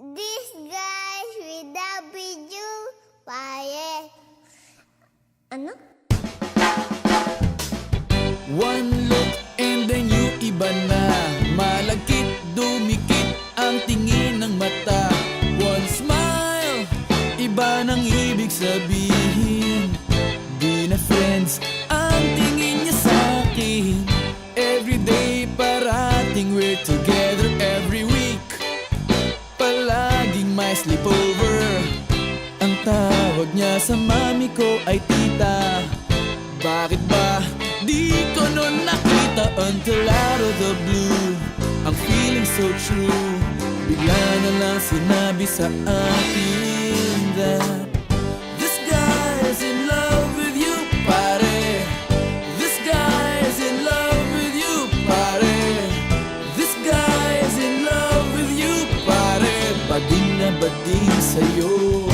This guys with the video fire. Ano? One look and then you iba na. Malagkit, dumikit ang tingin ng mata. One smile, iba nang ibig sabihin. Di na friends ang tingin niya sa'kin. Everyday parating we're together every week. Palaging may sleepover. Ang tawag niya sa mami ko ay tita. Bakit ba di ko nun nakita until out of the blue? Ang feeling so true. Bigla na lang sinabi sa akin that this guy's in love with you, pare. This guy's in love with you, pare. This guy's in love with you, pare. Bading na bading sa'yo.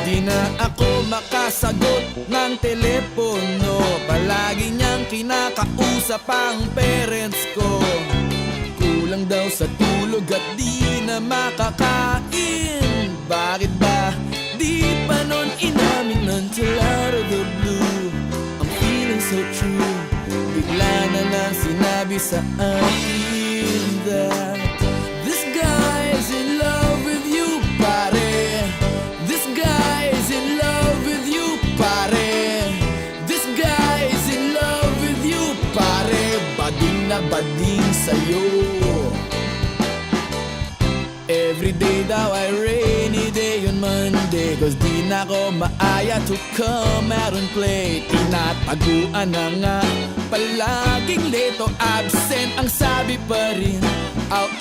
Di na ako makasagot ng telepono. Palagi niyang kinakausap ang parents ko. Kulang daw sa tulog at di na makakain. Bakit ba di pa nun inamin until out of the blue? I'm feeling so true. Bigla na lang sinabi sa akin that this guy's in love with you, pare. This guy's in love with you, pare. This guy's in love with you, pare. Bading na bading sa'yo. Everyday daw ay rainy day on Monday, cause di na ko maaya to come out and play. Tinataguan na nga, palaging late o absent ang sabi pa rin. I'll